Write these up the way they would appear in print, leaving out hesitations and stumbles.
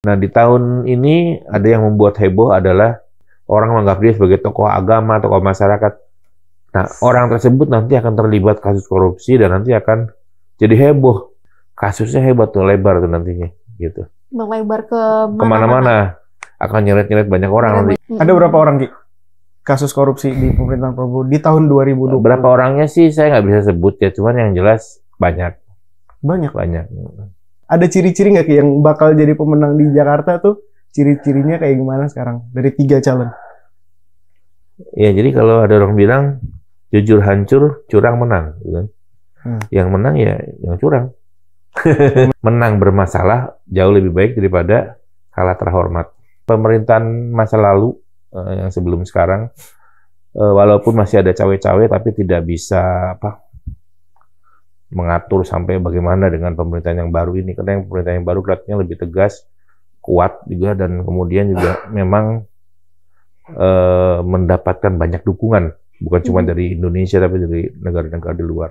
Nah, di tahun ini ada yang membuat heboh adalah orang menganggap dia sebagai tokoh agama, tokoh masyarakat. Nah, orang tersebut nanti akan terlibat kasus korupsi dan nanti akan jadi heboh. Kasusnya hebat tuh, lebar tuh nantinya, gitu. Melebar ke Kemana-mana. Akan nyeret-nyeret banyak orang nanti. Ada berapa orang, Ki? Kasus korupsi di pemerintahan Prabowo di tahun 2020? Berapa orangnya sih saya nggak bisa sebut ya, cuman yang jelas banyak. Banyak. Ada ciri-ciri nggak, Ki, yang bakal jadi pemenang di Jakarta tuh? Ciri-cirinya kayak gimana sekarang dari 3 calon? Ya, jadi kalau ada orang bilang jujur hancur, curang menang, gitu. Yang menang ya yang curang. Menang bermasalah jauh lebih baik daripada kalah terhormat. Pemerintahan masa lalu yang sebelum sekarang, walaupun masih ada cawe-cawe, tapi tidak bisa mengatur sampai bagaimana dengan pemerintahan yang baru ini. Karena yang pemerintahan yang baru kelihatannya lebih tegas, kuat juga, dan kemudian juga memang mendapatkan banyak dukungan, bukan cuma dari Indonesia tapi dari negara-negara di luar.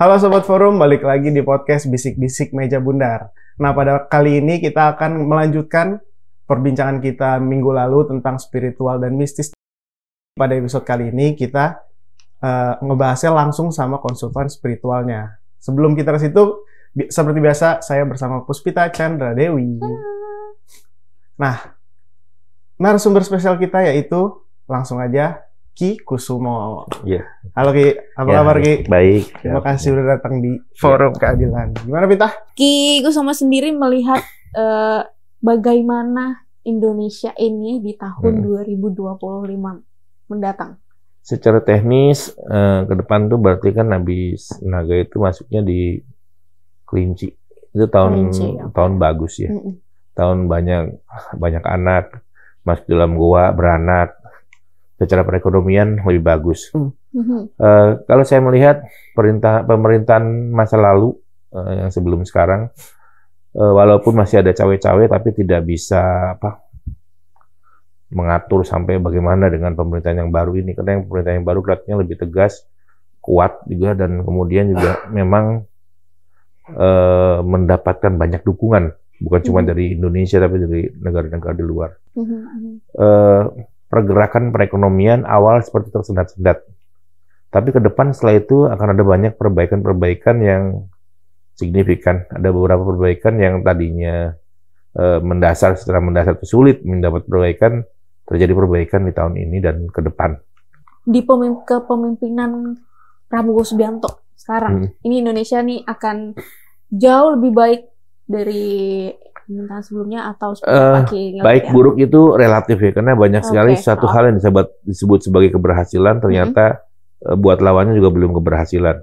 Halo Sobat Forum, balik lagi di podcast Bisik-Bisik Meja Bundar. Nah, pada kali ini kita akan melanjutkan perbincangan kita minggu lalu tentang spiritual dan mistis. Pada episode kali ini kita ngebahasnya langsung sama konsultan spiritualnya. Sebelum kita ke situ, seperti biasa saya bersama Puspita Chandra Dewi. Nah, narasumber spesial kita yaitu langsung aja Ki Kusumo. Iya. Halo Ki, apa kabar Ki? Baik. Terima kasih udah datang di Forum Keadilan. Gimana Pita? Ki Kusumo sendiri melihat bagaimana Indonesia ini di tahun 2025 mendatang. Secara teknis ke depan tuh berarti kan habis naga itu masuknya di Kelinci. Itu tahun bagus ya. Tahun banyak anak masuk dalam gua beranak. Secara perekonomian lebih bagus. Kalau saya melihat pemerintahan masa lalu yang sebelum sekarang, walaupun masih ada cawe-cawe, tapi tidak bisa mengatur sampai bagaimana dengan pemerintahan yang baru ini. Karena yang pemerintahan yang baru kelihatannya lebih tegas, kuat juga, dan kemudian juga memang mendapatkan banyak dukungan, bukan cuma dari Indonesia tapi dari negara-negara di luar. Pergerakan perekonomian awal seperti tersendat-sendat. Tapi ke depan setelah itu akan ada banyak perbaikan-perbaikan yang signifikan. Ada beberapa perbaikan yang tadinya secara mendasar itu sulit mendapat perbaikan, terjadi perbaikan di tahun ini dan ke depan. Di kepemimpinan Prabowo Subianto sekarang, ini Indonesia nih akan jauh lebih baik dari pemerintahan sebelumnya atau baik buruk itu relatif ya, karena banyak sekali satu hal yang disebut sebagai keberhasilan ternyata buat lawannya juga belum keberhasilan.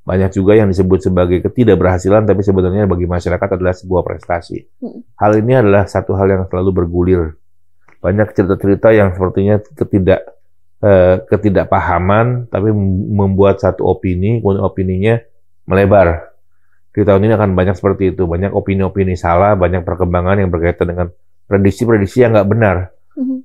Banyak juga yang disebut sebagai ketidakberhasilan tapi sebenarnya bagi masyarakat adalah sebuah prestasi. Hal ini adalah satu hal yang selalu bergulir. Banyak cerita-cerita yang sepertinya ketidakpahaman tapi membuat satu opini, kemudian opininya melebar. Di tahun ini akan banyak seperti itu, banyak opini-opini salah, banyak perkembangan yang berkaitan dengan prediksi-prediksi yang nggak benar.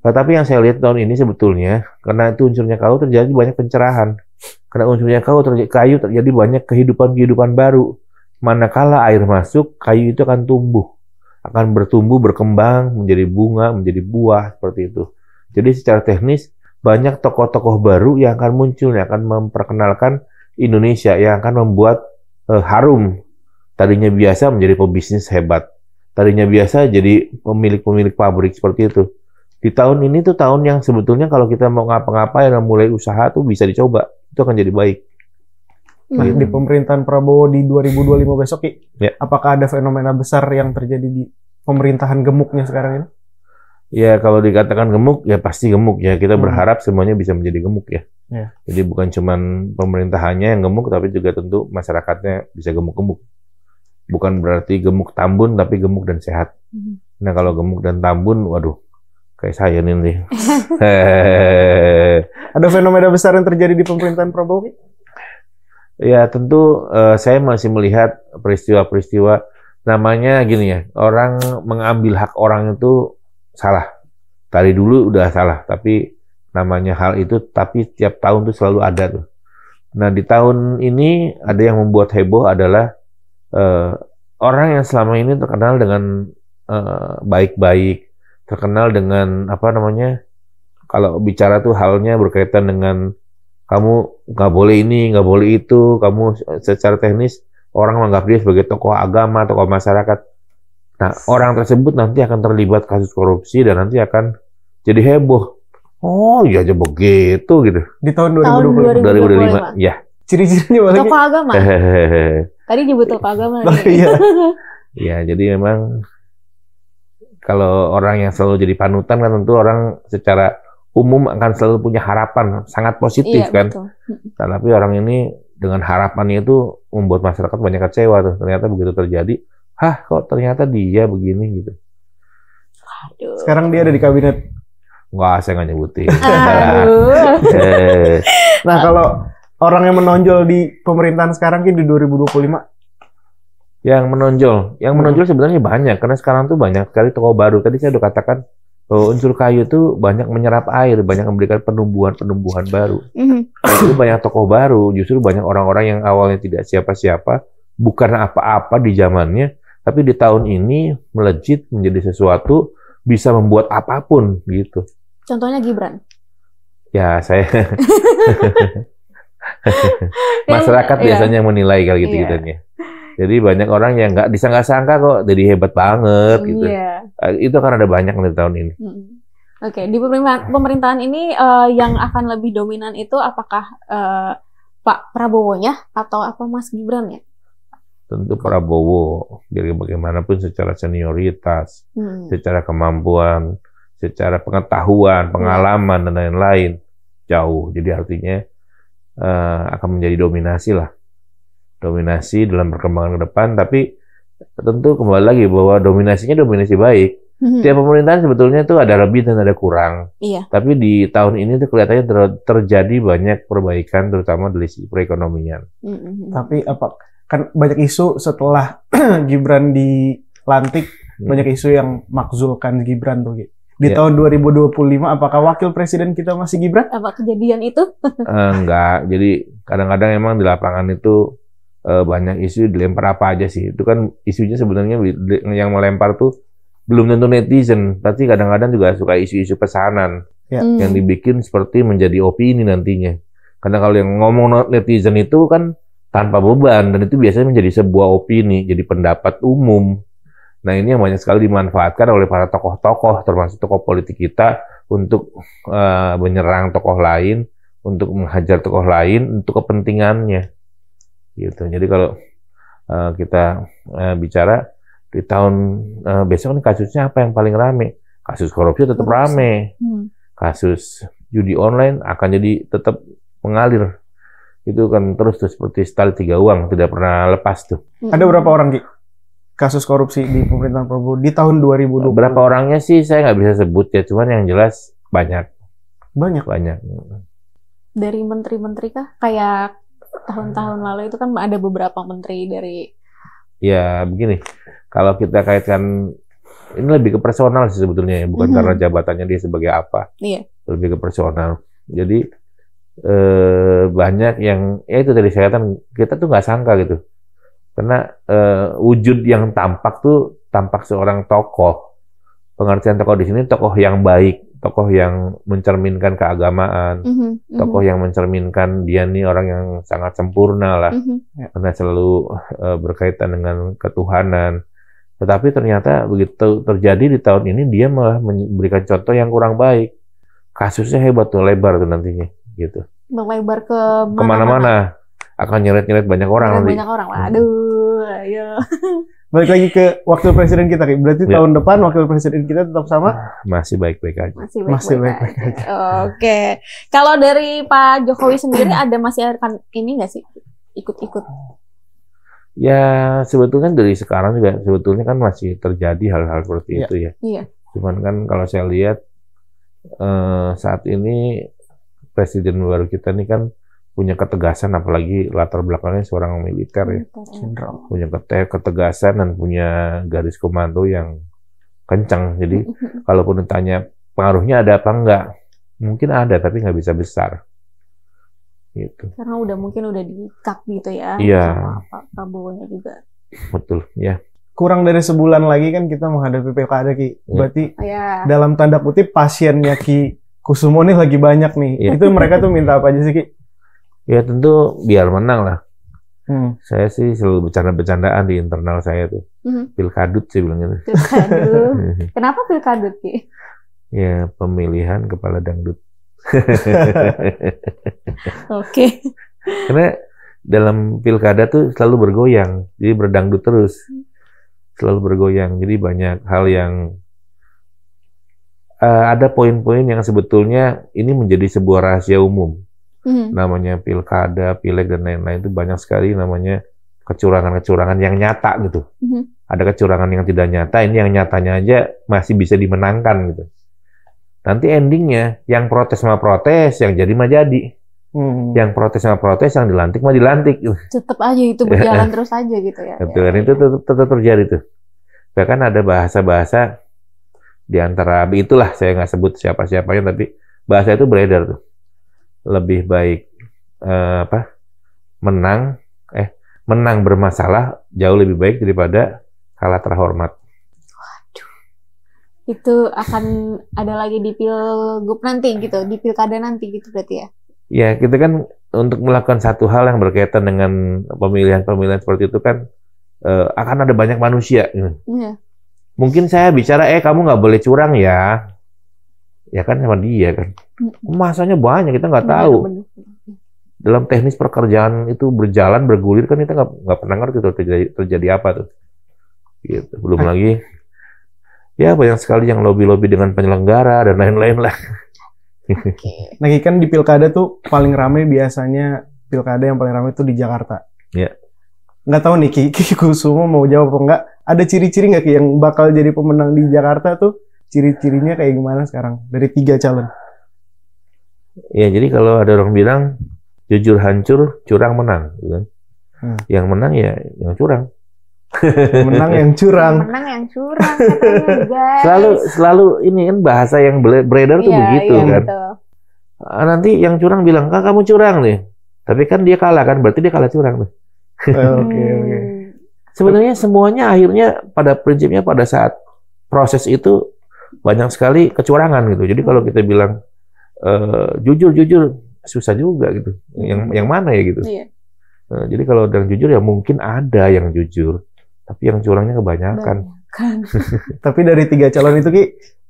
Tetapi yang saya lihat tahun ini sebetulnya, karena itu unsurnya kayu terjadi banyak pencerahan. Karena unsurnya kayu terjadi banyak kehidupan baru. Manakala air masuk, kayu itu akan tumbuh. Akan bertumbuh, berkembang, menjadi bunga, menjadi buah, seperti itu. Jadi secara teknis, banyak tokoh-tokoh baru yang akan muncul, yang akan memperkenalkan Indonesia, yang akan membuat harum. Tadinya biasa menjadi pebisnis hebat. Tadinya biasa jadi pemilik pabrik seperti itu. Di tahun ini tuh tahun yang sebetulnya kalau kita mau ngapa-ngapain dan mulai usaha tuh bisa dicoba. Itu akan jadi baik. Nah, di pemerintahan Prabowo di 2025 besok, Ki, apakah ada fenomena besar yang terjadi di pemerintahan gemuknya sekarang ini? Ya, kalau dikatakan gemuk, ya pasti gemuk ya. Kita berharap semuanya bisa menjadi gemuk ya. Jadi bukan cuma pemerintahannya yang gemuk, tapi juga tentu masyarakatnya bisa gemuk-gemuk. Bukan berarti gemuk tambun, tapi gemuk dan sehat. Nah, kalau gemuk dan tambun, waduh, kayak saya nih. Ada fenomena besar yang terjadi di pemerintahan Prabowo? Ya, tentu saya masih melihat peristiwa-peristiwa, namanya gini ya, orang mengambil hak orang itu salah. Dari dulu udah salah, tapi namanya hal itu, tapi tiap tahun tuh selalu ada tuh. Nah, di tahun ini ada yang membuat heboh adalah orang yang selama ini terkenal dengan baik-baik, terkenal dengan apa namanya, kalau bicara tuh halnya berkaitan dengan kamu nggak boleh ini, nggak boleh itu, kamu secara teknis orang menganggap dia sebagai tokoh agama, tokoh masyarakat. Nah, orang tersebut nanti akan terlibat kasus korupsi dan nanti akan jadi heboh. Oh, iya aja begitu gitu. Di tahun Tahun 2025. 2025, ya. Ciri-cirinya boleh. Tokoh agama. Tadi nyebut tokoh agama. Oh, iya. Ya, jadi memang kalau orang yang selalu jadi panutan kan tentu orang secara umum akan selalu punya harapan sangat positif Iya, kan. betul. Tapi orang ini dengan harapannya itu membuat masyarakat banyak kecewa tuh. Ternyata begitu terjadi, kok ternyata dia begini gitu. Aduh. Sekarang dia ada di kabinet. Enggak, saya nggak nyebutin. Aduh. Nah, kalau orang yang menonjol di pemerintahan sekarang di 2025, Yang menonjol sebenarnya banyak karena sekarang tuh banyak sekali tokoh baru. Tadi saya udah katakan bahwa unsur kayu itu banyak menyerap air, banyak memberikan penumbuhan baru. Justru banyak tokoh baru, justru banyak orang-orang yang awalnya tidak siapa-siapa, bukan apa-apa di zamannya, tapi di tahun ini melejit menjadi sesuatu, bisa membuat apapun gitu. Contohnya Gibran. Ya, saya masyarakat biasanya yang menilai kalau gitu-gitunya. Jadi banyak orang yang nggak disangka-sangka kok jadi hebat banget gitu. Iya. Itu kan ada banyak di tahun ini. Oke, di pemerintahan ini yang akan lebih dominan itu apakah Pak Prabowo-nya atau apa Mas Gibran ya? Tentu Prabowo, biar bagaimanapun secara senioritas, secara kemampuan, secara pengetahuan, pengalaman dan lain-lain jauh. Jadi artinya akan menjadi dominasi lah. Dominasi dalam perkembangan ke depan, tapi tentu kembali lagi bahwa dominasinya dominasi baik. Tiap pemerintahan sebetulnya itu ada lebih dan ada kurang. Iya. Tapi di tahun ini tuh kelihatannya terjadi banyak perbaikan, terutama dari sisi perekonomian. Tapi kan banyak isu setelah Gibran dilantik, banyak isu yang makzulkan Gibran tuh. Di tahun 2025, apakah wakil presiden kita masih Gibran? Apa kejadian itu? Enggak. Jadi kadang-kadang emang di lapangan itu banyak isu dilempar apa aja sih. Itu kan isunya sebenarnya yang melempar tuh belum tentu netizen, tapi kadang-kadang juga suka isu-isu pesanan yang dibikin seperti menjadi opini nantinya. Karena kalau yang ngomong netizen itu kan tanpa beban, dan itu biasanya menjadi sebuah opini, jadi pendapat umum. Nah, ini yang banyak sekali dimanfaatkan oleh para tokoh-tokoh, termasuk tokoh politik kita, untuk menyerang tokoh lain, untuk menghajar tokoh lain, untuk kepentingannya. Gitu. Jadi kalau kita bicara di tahun besok ini kasusnya apa yang paling rame? Kasus korupsi tetap rame. Kasus judi online akan jadi tetap mengalir. Itu kan terus tuh seperti tali tiga uang, tidak pernah lepas tuh. Ada berapa orang, Ki? Kasus korupsi di pemerintahan Prabowo di tahun 2020? Berapa orangnya sih saya nggak bisa sebut ya, cuman yang jelas banyak. Banyak. Dari menteri-menteri kah? Kayak tahun-tahun lalu itu kan ada beberapa menteri dari... Ya begini, kalau kita kaitkan, ini lebih ke personal sih sebetulnya ya, bukan karena jabatannya dia sebagai apa. Iya. Lebih ke personal. Jadi banyak yang, ya itu tadi saya katakan, kita tuh nggak sangka gitu. Karena wujud yang tampak tuh tampak seorang tokoh. Pengertian tokoh di sini tokoh yang baik, tokoh yang mencerminkan keagamaan, tokoh yang mencerminkan dia nih orang yang sangat sempurna lah, karena selalu berkaitan dengan ketuhanan. Tetapi ternyata begitu terjadi di tahun ini dia malah memberikan contoh yang kurang baik. Kasusnya hebat tuh, lebar tuh nantinya, gitu. Melebar ke kemana-mana. Akan nyeret-nyeret banyak orang nanti. Banyak orang, aduh, ayo. Balik lagi ke wakil presiden kita, berarti tahun depan wakil presiden kita tetap sama? Masih baik-baik aja. Masih baik-baik aja. Oke. Kalau dari Pak Jokowi sendiri masih akan ini nggak sih ikut-ikut? Ya sebetulnya dari sekarang juga sebetulnya kan masih terjadi hal-hal seperti itu ya. Iya. Cuman kan kalau saya lihat saat ini presiden baru kita ini kan punya ketegasan, apalagi latar belakangnya seorang militer ya. Punya ketegasan dan punya garis komando yang kencang. Jadi kalaupun ditanya pengaruhnya ada apa enggak, Mungkin ada, tapi nggak bisa besar. Gitu. Karena mungkin udah di-cut gitu ya. Iya. Sama Pak Prabowo-nya juga. Betul, ya. Kurang dari sebulan lagi kan kita menghadapi pilkada, Ki. Berarti Ya. dalam tanda kutip pasiennya Ki Kusumo nih lagi banyak nih. Iya. Itu mereka tuh minta apa aja sih, Ki? Ya tentu biar menang lah. Hmm. Saya sih selalu bercanda-bercandaan di internal saya tuh. Pilkadut sih bilang gitu. Pilkadut. Kenapa pilkadut, Ki? Ya pemilihan kepala dangdut. Oke. Karena dalam pilkada tuh selalu bergoyang, jadi berdangdut terus. Selalu bergoyang, jadi banyak hal yang ada poin-poin yang sebetulnya ini menjadi sebuah rahasia umum. Namanya pilkada, pileg dan lain-lain itu banyak sekali namanya kecurangan-kecurangan yang nyata gitu. Ada kecurangan yang tidak nyata, ini yang nyatanya aja masih bisa dimenangkan gitu. Nanti endingnya yang protes sama protes, yang jadi mah jadi. Yang protes sama protes, yang dilantik mah dilantik. Tetap aja itu berjalan terus aja gitu ya. Betul, itu tetap terjadi tuh. Bahkan ada bahasa-bahasa di antara itulah, saya nggak sebut siapa-siapanya, tapi bahasa itu beredar tuh. Lebih baik menang bermasalah jauh lebih baik daripada kalah terhormat. Waduh. Itu akan ada lagi di pilgub nanti gitu, di pilkada nanti gitu berarti ya? Ya, kita kan untuk melakukan satu hal yang berkaitan dengan pemilihan-pemilihan seperti itu kan akan ada banyak manusia. Iya. Mungkin saya bicara, kamu nggak boleh curang ya. Ya kan sama dia kan. Masanya banyak, kita nggak tahu. Bener. Dalam teknis pekerjaan itu berjalan, bergulir kan kita nggak pernah ngerti tuh terjadi apa tuh. Gitu. Belum lagi, ya banyak sekali yang lobby-lobby dengan penyelenggara dan lain-lain lah. Nah, kan di pilkada tuh paling ramai biasanya pilkada yang paling ramai itu di Jakarta. Ya. Nggak tahu nih Ki Kusumo mau jawab apa enggak. Ada ciri-ciri nggak Ki yang bakal jadi pemenang di Jakarta tuh? Ciri-cirinya kayak gimana sekarang dari 3 calon? Ya, jadi kalau ada orang bilang jujur hancur, curang menang, gitu kan. Yang menang ya yang curang. Menang yang curang. Menang yang curang katanya, guys. Selalu ini kan bahasa yang beredar tuh begitu kan. Betul. Nanti yang curang bilang, "Kak, kamu curang nih." Tapi kan dia kalah kan, berarti dia kalah curang nih. Oke. Sebenarnya semuanya akhirnya pada prinsipnya pada saat proses itu banyak sekali kecurangan gitu. Jadi kalau kita bilang jujur susah juga gitu. Yang mana ya gitu. Iya. Jadi kalau yang jujur ya mungkin ada yang jujur, tapi yang curangnya kebanyakan. Tapi dari 3 calon itu Ki,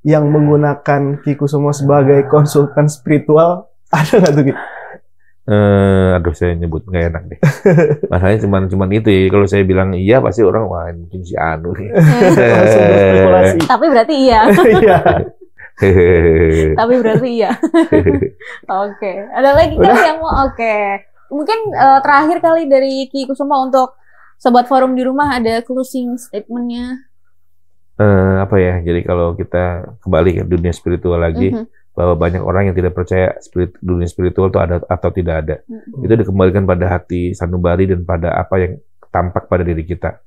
yang menggunakan Ki Kusumo sebagai konsultan spiritual ada nggak tuh Ki? Aduh, saya nyebut nggak enak deh. Masalahnya cuman itu ya. Kalau saya bilang iya pasti orang wah mungkin si Anu nih. Tapi berarti iya. Tapi berarti iya. Oke. Ada lagi kan yang mau? Oke. Mungkin terakhir kali dari Ki Kusumo untuk Sobat Forum di rumah ada closing statement-nya. Apa ya? Jadi kalau kita kembali ke dunia spiritual lagi, bahwa banyak orang yang tidak percaya dunia spiritual itu ada atau tidak ada. Itu dikembalikan pada hati sanubari dan pada apa yang tampak pada diri kita.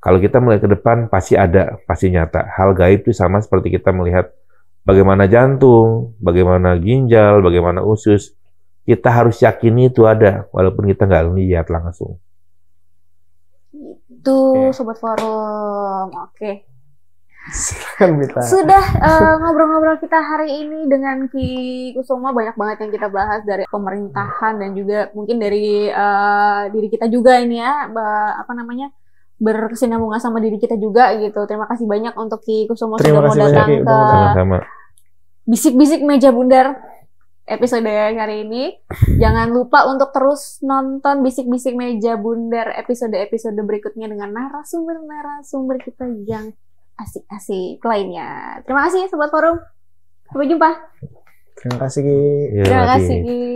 Kalau kita melihat ke depan, pasti ada, pasti nyata. Hal gaib itu sama seperti kita melihat bagaimana jantung, bagaimana ginjal, bagaimana usus. Kita harus yakini itu ada, walaupun kita nggak lihat langsung. Itu Sobat Forum. Oke. Silakan Mita. Sudah ngobrol-ngobrol kita hari ini dengan Ki Kusumo, banyak banget yang kita bahas dari pemerintahan dan juga mungkin dari diri kita juga ini ya, berkesinambungan sama diri kita juga gitu. Terima kasih banyak untuk Ki Kusumo sudah mau datang ke Bisik-Bisik Meja Bundar episode hari ini. Jangan lupa untuk terus nonton Bisik-Bisik Meja Bundar episode-episode berikutnya dengan narasumber kita yang asik-asik lainnya. Terima kasih Sobat Forum. Sampai jumpa. Terima kasih Ki. Terima kasih Ki.